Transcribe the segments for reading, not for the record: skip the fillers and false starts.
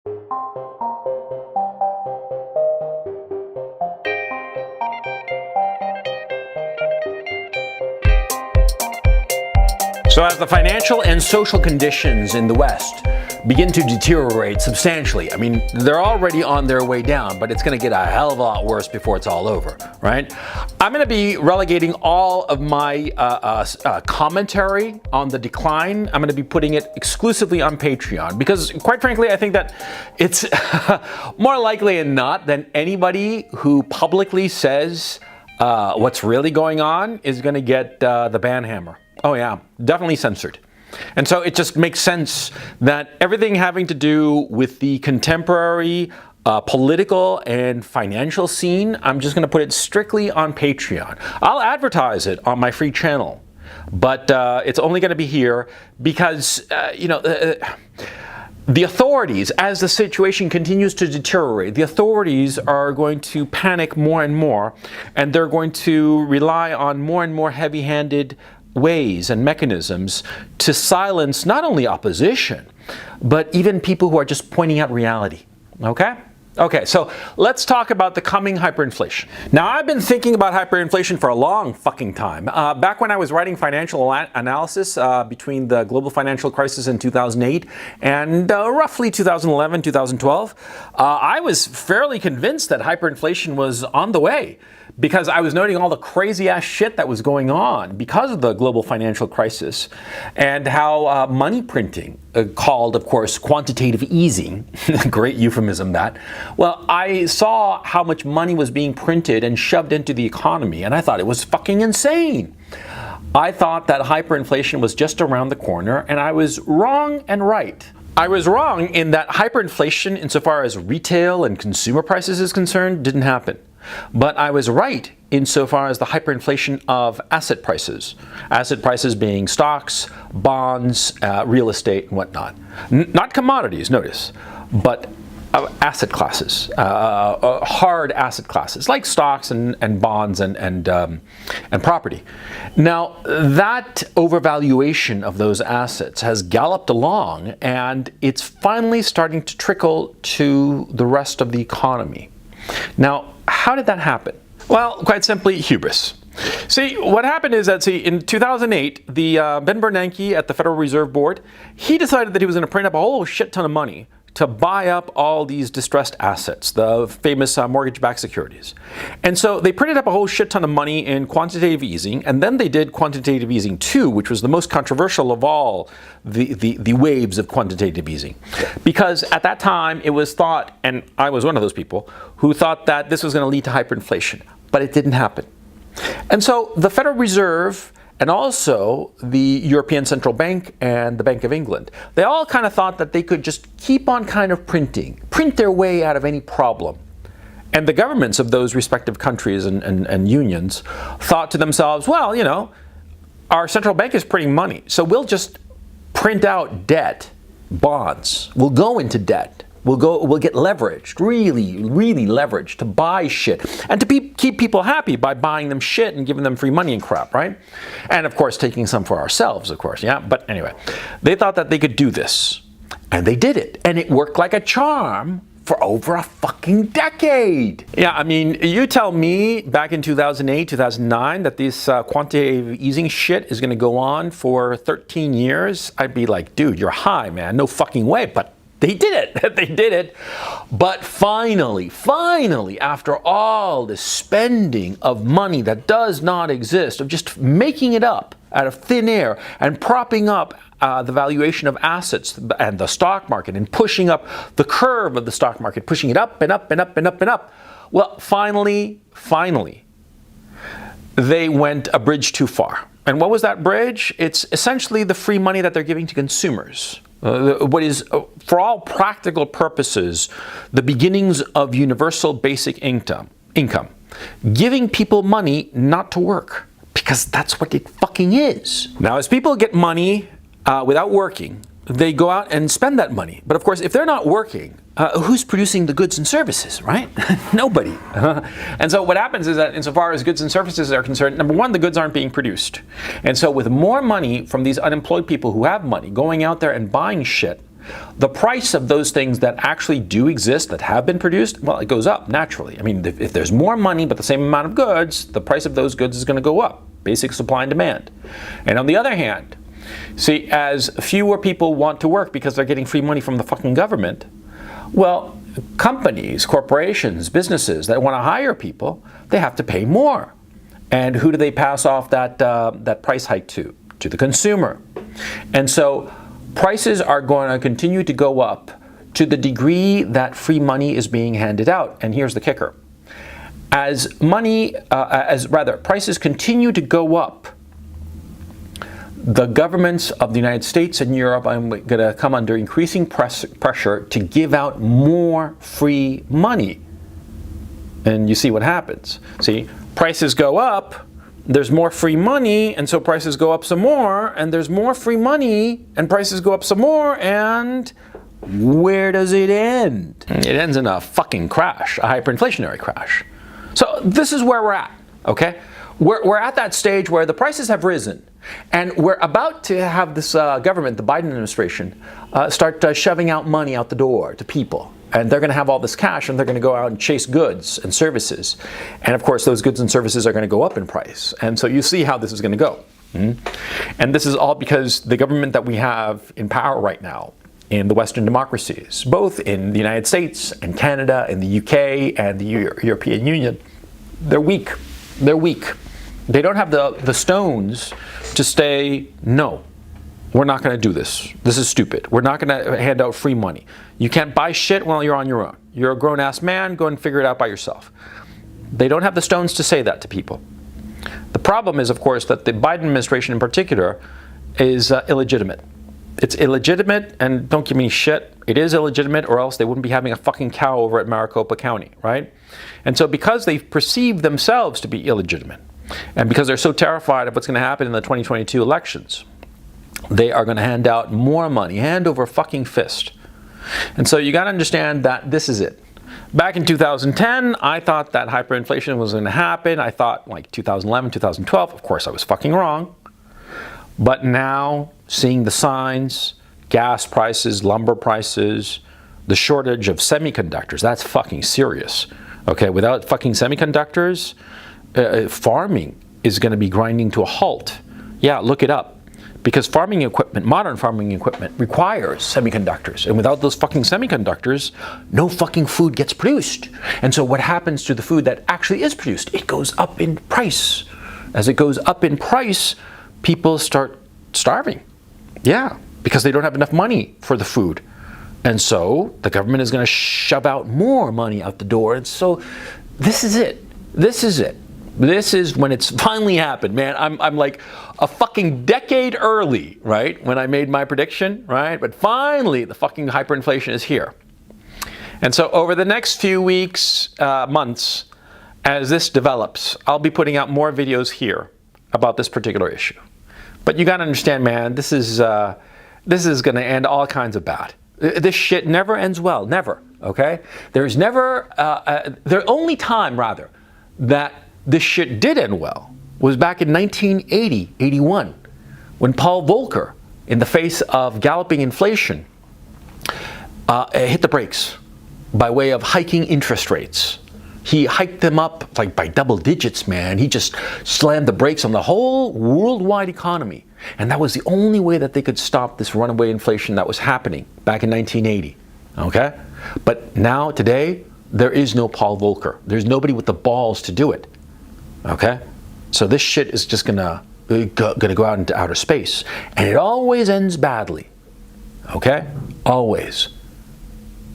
So as the financial and social conditions in the West begin to deteriorate substantially, I mean, they're already on their way down, but it's going to get a hell of a lot worse before it's all over, right? I'm going to be relegating all of my commentary on the decline. I'm going to be putting it exclusively on Patreon because, quite frankly, I think that it's more likely than not than anybody who publicly says what's really going on is going to get the ban hammer. Oh yeah, definitely censored. And so it just makes sense that everything having to do with the contemporary political and financial scene, I'm just going to put it strictly on Patreon. I'll advertise it on my free channel, but it's only going to be here because, the authorities, as the situation continues to deteriorate, the authorities are going to panic more and more, and they're going to rely on more and more heavy-handed ways and mechanisms to silence not only opposition, but even people who are just pointing out reality. Okay? Okay, so let's talk about the coming hyperinflation. Now, I've been thinking about hyperinflation for a long fucking time. Back when I was writing financial analysis between the global financial crisis in 2008 and roughly 2011, 2012, I was fairly convinced that hyperinflation was on the way, because I was noting all the crazy ass shit that was going on because of the global financial crisis, and how money printing, called, of course, quantitative easing, great euphemism that, well, I saw how much money was being printed and shoved into the economy, and I thought it was fucking insane. I thought that hyperinflation was just around the corner, and I was wrong and right. I was wrong in that hyperinflation, insofar as retail and consumer prices is concerned, didn't happen. But I was right insofar as the hyperinflation of asset prices. Asset prices being stocks, bonds, real estate, and whatnot. Not commodities, notice, but asset classes, hard asset classes, like stocks and bonds and property. Now, that overvaluation of those assets has galloped along, and it's finally starting to trickle to the rest of the economy. Now, how did that happen? Well, quite simply, hubris. See, what happened is that, in 2008, Ben Bernanke at the Federal Reserve Board, he decided that he was going to print up a whole shit ton of money to buy up all these distressed assets, the famous mortgage-backed securities. And so they printed up a whole shit ton of money in quantitative easing, and then they did quantitative easing 2, which was the most controversial of all the waves of quantitative easing. Because at that time it was thought, and I was one of those people, who thought that this was going to lead to hyperinflation, but it didn't happen. And so the Federal Reserve and also the European Central Bank and the Bank of England, they all kind of thought that they could just keep on kind of print their way out of any problem. And the governments of those respective countries and unions thought to themselves, well, you know, our central bank is printing money, so we'll just print out debt, bonds. We'll go into debt. We'll get leveraged, really leveraged to buy shit and to keep people happy by buying them shit and giving them free money and crap, right? And of course, taking some for ourselves, of course, yeah? But anyway, they thought that they could do this, and they did it, and it worked like a charm for over a fucking decade. Yeah, I mean, you tell me back in 2008, 2009 that this quantitative easing shit is gonna go on for 13 years, I'd be like, dude, you're high, man, no fucking way, but they did it. They did it. But finally, after all the spending of money that does not exist, of just making it up out of thin air and propping up the valuation of assets and the stock market and pushing up the curve of the stock market, pushing it up and up and up and up and up. Well, finally, they went a bridge too far. And what was that bridge? It's essentially the free money that they're giving to consumers. What is, for all practical purposes, the beginnings of universal basic income. Giving people money not to work, because that's what it fucking is. Now, as people get money without working, they go out and spend that money. But of course, if they're not working, who's producing the goods and services, right? Nobody. And so what happens is that insofar as goods and services are concerned, number one, the goods aren't being produced. And so with more money from these unemployed people who have money going out there and buying shit, the price of those things that actually do exist, that have been produced, well, it goes up naturally. I mean, if there's more money but the same amount of goods, the price of those goods is going to go up. Basic supply and demand. And on the other hand, see, as fewer people want to work because they're getting free money from the fucking government, well, companies, corporations, businesses that want to hire people, they have to pay more. And who do they pass off that price hike to? To the consumer. And so prices are going to continue to go up to the degree that free money is being handed out. And here's the kicker. As prices continue to go up, the governments of the United States and Europe are going to come under increasing pressure to give out more free money. And you see what happens. See, prices go up, there's more free money, and so prices go up some more, and there's more free money, and prices go up some more, and where does it end? It ends in a fucking crash, a hyperinflationary crash. So this is where we're at, okay? We're at that stage where the prices have risen, and we're about to have this government, the Biden administration, start shoving out money out the door to people. And they're going to have all this cash, and they're going to go out and chase goods and services. And of course, those goods and services are going to go up in price. And so you see how this is going to go. And this is all because the government that we have in power right now in the Western democracies, both in the United States and Canada and the UK and the European Union, they're weak. They're weak. They don't have the stones to say, no, we're not going to do this. This is stupid. We're not going to hand out free money. You can't buy shit while you're on your own. You're a grown-ass man. Go and figure it out by yourself. They don't have the stones to say that to people. The problem is, of course, that the Biden administration in particular is illegitimate. It's illegitimate, and don't give me shit. It is illegitimate, or else they wouldn't be having a fucking cow over at Maricopa County, right? And so because they perceive themselves to be illegitimate, and because they're so terrified of what's going to happen in the 2022 elections, they are going to hand out more money, hand over fucking fist. And so you got to understand that this is it. Back in 2010, I thought that hyperinflation was going to happen. I thought like 2011, 2012. Of course, I was fucking wrong. But now, seeing the signs, gas prices, lumber prices, the shortage of semiconductors, that's fucking serious. Okay, without fucking semiconductors, farming is going to be grinding to a halt. Yeah, look it up. Because farming equipment, modern farming equipment, requires semiconductors. And without those fucking semiconductors, no fucking food gets produced. And so what happens to the food that actually is produced? It goes up in price. As it goes up in price, people start starving. Yeah, because they don't have enough money for the food. And so the government is going to shove out more money out the door. And so this is it. This is it. This is when it's finally happened, man. I'm like a fucking decade early, right? When I made my prediction, right? But finally, the fucking hyperinflation is here. And so over the next few weeks, months, as this develops, I'll be putting out more videos here about this particular issue. But you gotta understand, man, this is gonna end all kinds of bad. This shit never ends well, never, okay? There's never, the only time, rather, that this shit did end well was back in 1980, 81, when Paul Volcker, in the face of galloping inflation, hit the brakes by way of hiking interest rates. He hiked them up like by double digits, man. He just slammed the brakes on the whole worldwide economy. And that was the only way that they could stop this runaway inflation that was happening back in 1980, okay? But now, today, there is no Paul Volcker. There's nobody with the balls to do it. Okay? So this shit is just gonna go out into outer space. And it always ends badly. Okay? Always.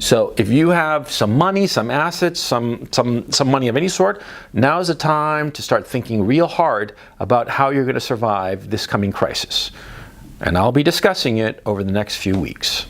So if you have some money, some assets, some money of any sort, now is the time to start thinking real hard about how you're going to survive this coming crisis. And I'll be discussing it over the next few weeks.